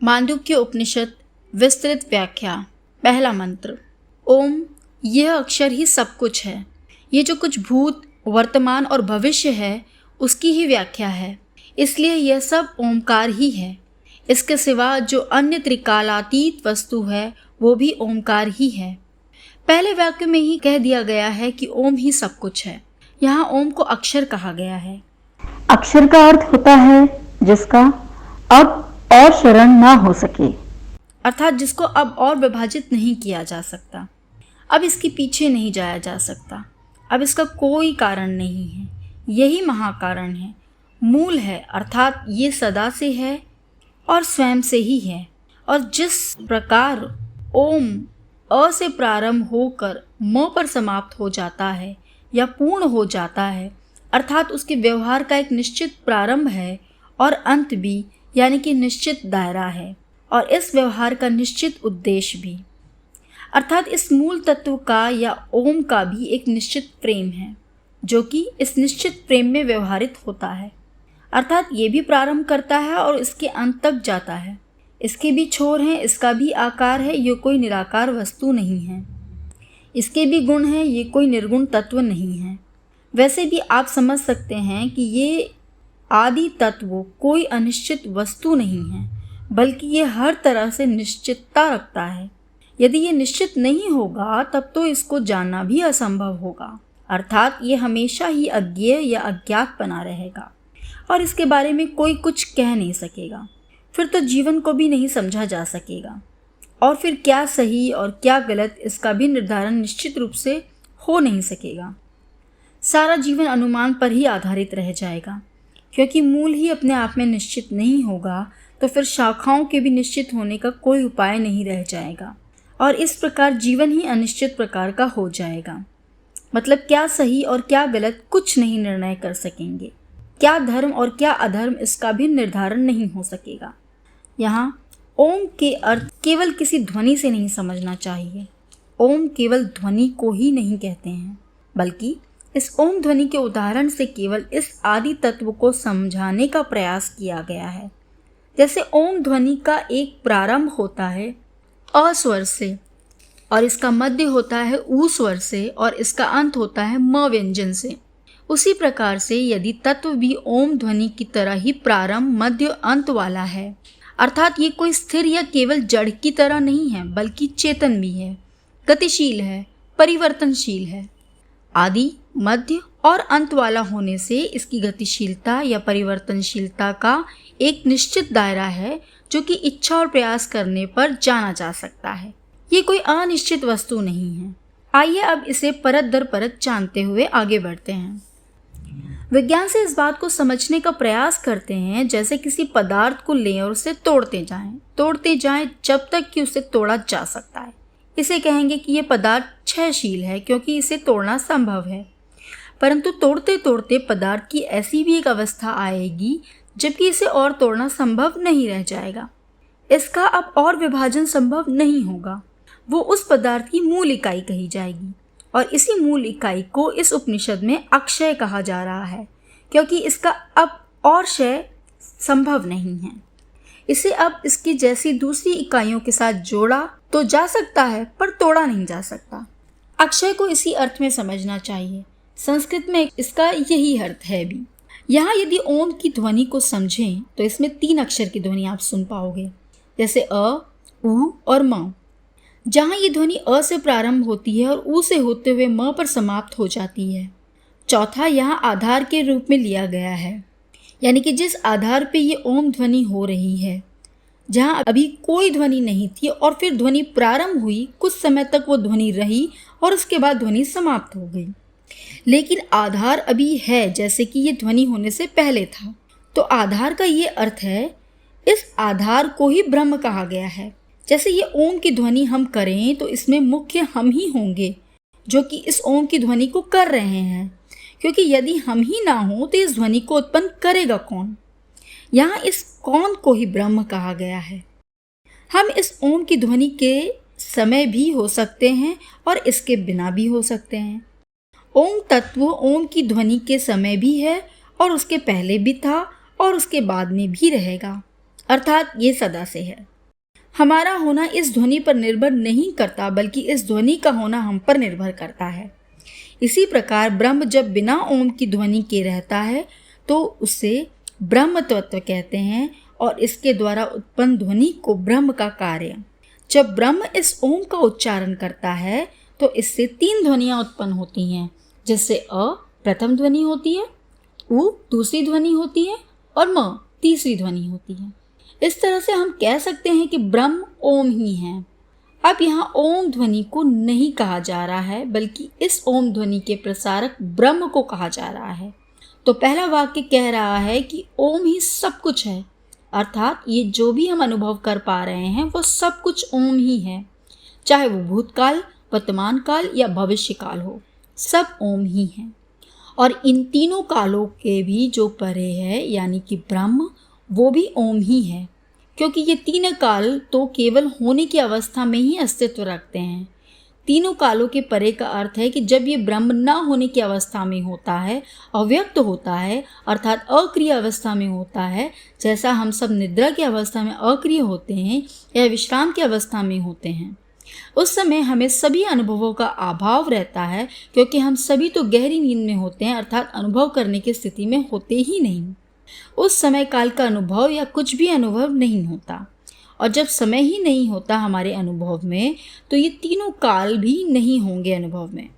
मांडुक्य उपनिषद विस्तृत व्याख्या। पहला मंत्र। ओम, यह अक्षर ही सब कुछ है। ये जो कुछ भूत, वर्तमान और भविष्य है उसकी ही व्याख्या है, इसलिए यह सब ओमकार ही है। इसके सिवा जो अन्य त्रिकालातीत वस्तु है वो भी ओमकार ही है। पहले वाक्य में ही कह दिया गया है कि ओम ही सब कुछ है। यहाँ ओम को अक्षर कहा गया है। अक्षर का अर्थ होता है जिसका अब और शरण ना हो सके, अर्थात जिसको अब और विभाजित नहीं किया जा सकता, अब इसके पीछे नहीं जाया जा सकता, अब इसका कोई कारण नहीं है। यही महाकारण है, मूल है, अर्थात ये सदा से है और स्वयं से ही है। और जिस प्रकार ओम अ से प्रारंभ होकर म पर समाप्त हो जाता है या पूर्ण हो जाता है, अर्थात उसके व्यवहार का एक निश्चित प्रारंभ है और अंत भी, यानी कि निश्चित दायरा है, और इस व्यवहार का निश्चित उद्देश्य भी, अर्थात इस मूल तत्व का या ओम का भी एक निश्चित प्रेम है जो कि इस निश्चित प्रेम में व्यवहारित होता है। अर्थात ये भी प्रारंभ करता है और इसके अंत तक जाता है। इसके भी छोर हैं, इसका भी आकार है, ये कोई निराकार वस्तु नहीं है। इसके भी गुण हैं, ये कोई निर्गुण तत्व नहीं है। वैसे भी आप समझ सकते हैं कि ये आदि तत्व कोई अनिश्चित वस्तु नहीं है, बल्कि ये हर तरह से निश्चितता रखता है। यदि ये निश्चित नहीं होगा तब तो इसको जानना भी असंभव होगा, अर्थात ये हमेशा ही अज्ञेय या अज्ञात बना रहेगा और इसके बारे में कोई कुछ कह नहीं सकेगा। फिर तो जीवन को भी नहीं समझा जा सकेगा, और फिर क्या सही और क्या गलत इसका भी निर्धारण निश्चित रूप से हो नहीं सकेगा। सारा जीवन अनुमान पर ही आधारित रह जाएगा, क्योंकि मूल ही अपने आप में निश्चित नहीं होगा तो फिर शाखाओं के भी निश्चित होने का कोई उपाय नहीं रह जाएगा, और इस प्रकार जीवन ही अनिश्चित प्रकार का हो जाएगा। मतलब क्या सही और क्या गलत कुछ नहीं निर्णय कर सकेंगे, क्या धर्म और क्या अधर्म इसका भी निर्धारण नहीं हो सकेगा। यहाँ ओम के अर्थ केवल किसी ध्वनि से नहीं समझना चाहिए। ओम केवल ध्वनि को ही नहीं कहते हैं, बल्कि इस ओम ध्वनि के उदाहरण से केवल इस आदि तत्व को समझाने का प्रयास किया गया है। जैसे ओम ध्वनि का एक प्रारंभ होता है अ स्वर से, और इसका मध्य होता है ऊ स्वर से, और इसका अंत होता है म व्यंजन से। उसी प्रकार से यदि तत्व भी ओम ध्वनि की तरह ही प्रारंभ, मध्य, अंत वाला है, अर्थात ये कोई स्थिर या केवल जड़ की तरह नहीं है, बल्कि चेतन भी है, गतिशील है, परिवर्तनशील है। आदि, मध्य और अंत वाला होने से इसकी गतिशीलता या परिवर्तनशीलता का एक निश्चित दायरा है जो कि इच्छा और प्रयास करने पर जाना जा सकता है। ये कोई अनिश्चित वस्तु नहीं है। आइए अब इसे परत दर परत जानते हुए आगे बढ़ते हैं। विज्ञान से इस बात को समझने का प्रयास करते हैं जैसे किसी पदार्थ को लें और उसे तोड़ते जाएं जब तक कि उसे तोड़ा जा सकता है। इसे कहेंगे कि यह पदार्थ क्षयशील है क्योंकि इसे तोड़ना संभव है। परंतु तोड़ते तोड़ते पदार्थ की ऐसी भी एक अवस्था आएगी जबकि इसे और तोड़ना संभव नहीं रह जाएगा। इसका अब और विभाजन संभव नहीं होगा। वो उस पदार्थ की मूल इकाई कही जाएगी, और इसी मूल इकाई को इस उपनिषद में अक्षय कहा जा रहा है, क्योंकि इसका अब और क्षय संभव नहीं है। इसे अब इसकी जैसी दूसरी इकाइयों के साथ जोड़ा तो जा सकता है, पर तोड़ा नहीं जा सकता। अक्षय को इसी अर्थ में समझना चाहिए। संस्कृत में इसका यही अर्थ है भी। यहाँ यदि ओम की ध्वनि को समझें तो इसमें 3 अक्षर की ध्वनि आप सुन पाओगे, जैसे अ, उ और म। जहाँ ये ध्वनि अ से प्रारंभ होती है और ऊ से होते हुए म पर समाप्त हो जाती है। चौथा यहाँ आधार के रूप में लिया गया है, यानी कि जिस आधार पे ये ओम ध्वनि हो रही है, जहाँ अभी कोई ध्वनि नहीं थी और फिर ध्वनि प्रारंभ हुई, कुछ समय तक वो ध्वनि रही और उसके बाद ध्वनि समाप्त हो गई, लेकिन आधार अभी है जैसे कि ये ध्वनि होने से पहले था। तो आधार का ये अर्थ है, इस आधार को ही ब्रह्म कहा गया है। जैसे ये ओम की ध्वनि हम करें तो इसमें मुख्य हम ही होंगे जो कि इस ओम की ध्वनि को कर रहे हैं, क्योंकि यदि हम ही ना हो तो इस ध्वनि को उत्पन्न करेगा कौन। यहाँ इस कौन को ही ब्रह्म कहा गया है। हम इस ओम की ध्वनि के समय भी हो सकते हैं और इसके बिना भी हो सकते हैं। ओम तत्व ओम की ध्वनि के समय भी है और उसके पहले भी था और उसके बाद में भी रहेगा। अर्थात ये सदा से है। हमारा होना इस ध्वनि पर निर्भर नहीं करता, बल्कि इस ध्वनि का होना हम पर निर्भर करता है। इसी प्रकार ब्रह्म जब बिना ओम की ध्वनि के रहता है तो उसे ब्रह्म तत्व कहते हैं, और इसके द्वारा उत्पन्न ध्वनि को ब्रह्म का कार्य। जब ब्रह्म इस ओम का उच्चारण करता है तो इससे 3 ध्वनियाँ उत्पन्न होती हैं, जिससे अ प्रथम ध्वनि होती है, उ दूसरी ध्वनि होती है और म तीसरी ध्वनि होती है। इस तरह से हम कह सकते हैं कि ब्रह्म ओम ही है। अब यहाँ ओम ध्वनि को नहीं कहा जा रहा है, बल्कि इस ओम ध्वनि के प्रसारक ब्रह्म को कहा जा रहा है। तो पहला वाक्य कह रहा है कि ओम ही सब कुछ है, अर्थात ये जो भी हम अनुभव कर पा रहे हैं वो सब कुछ ओम ही है, चाहे वो भूतकाल, वर्तमान काल या भविष्य काल हो, सब ओम ही है। और इन तीनों कालों के भी जो परे है यानी कि ब्रह्म, वो भी ओम ही है, क्योंकि ये 3 काल तो केवल होने की अवस्था में ही अस्तित्व रखते हैं। तीनों कालों के परे का अर्थ है कि जब ये ब्रह्म न होने की अवस्था में होता है, अव्यक्त होता है, अर्थात अक्रिय अवस्था में होता है, जैसा हम सब निद्रा की अवस्था में अक्रिय होते हैं या विश्राम की अवस्था में होते हैं। उस समय हमें सभी अनुभवों का अभाव रहता है, क्योंकि हम सभी तो गहरी नींद में होते हैं, अर्थात अनुभव करने की स्थिति में होते ही नहीं। उस समय काल का अनुभव या कुछ भी अनुभव नहीं होता, और जब समय ही नहीं होता हमारे अनुभव में, तो ये तीनों काल भी नहीं होंगे अनुभव में।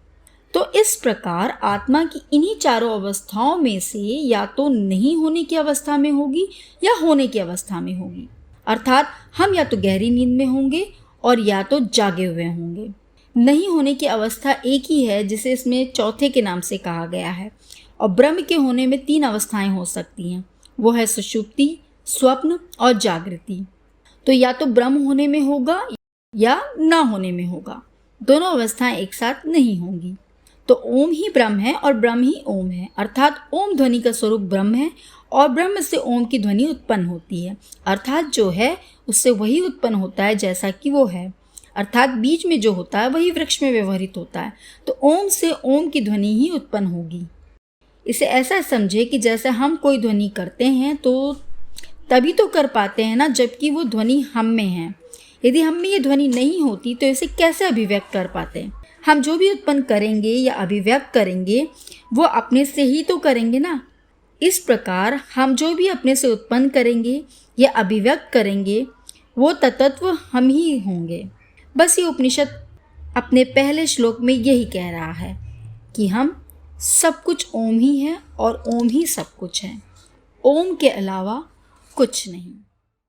तो इस प्रकार आत्मा की इन्हीं चारों अवस्थाओं में से या तो नहीं होने की अवस्था में होगी या होने की अवस्था में होगी, अर्थात हम या तो गहरी नींद में होंगे और या तो जागे हुए होंगे। नहीं होने की अवस्था एक ही है, जिसे इसमें चौथे के नाम से कहा गया है। और ब्रह्म के होने में 3 अवस्थाएं हो सकती हैं, वो है सुषुप्ति, स्वप्न और जागृति। तो या तो ब्रह्म होने में होगा या ना होने में होगा, दोनों अवस्थाएं एक साथ नहीं होंगी। तो ओम ही ब्रह्म है और ब्रह्म ही ओम है, अर्थात ओम ध्वनि का स्वरूप ब्रह्म है और ब्रह्म से ओम की ध्वनि उत्पन्न होती है, अर्थात जो है उससे वही उत्पन्न होता है जैसा कि वो है, अर्थात बीज में जो होता है वही वृक्ष में व्यवहरित होता है। तो ओम से ओम की ध्वनि ही उत्पन्न होगी। इसे ऐसा समझे कि जैसे हम कोई ध्वनि करते हैं तो तभी तो कर पाते हैं ना जबकि वो ध्वनि हम में है। यदि हम में ये ध्वनि नहीं होती तो इसे कैसे अभिव्यक्त कर पाते? हम जो भी उत्पन्न करेंगे या अभिव्यक्त करेंगे वो अपने से ही तो करेंगे ना। इस प्रकार हम जो भी अपने से उत्पन्न करेंगे या अभिव्यक्त करेंगे वो तत्व हम ही होंगे। बस ये उपनिषद अपने पहले श्लोक में यही कह रहा है कि हम सब कुछ ओम ही है और ओम ही सब कुछ है, ओम के अलावा कुछ नहीं।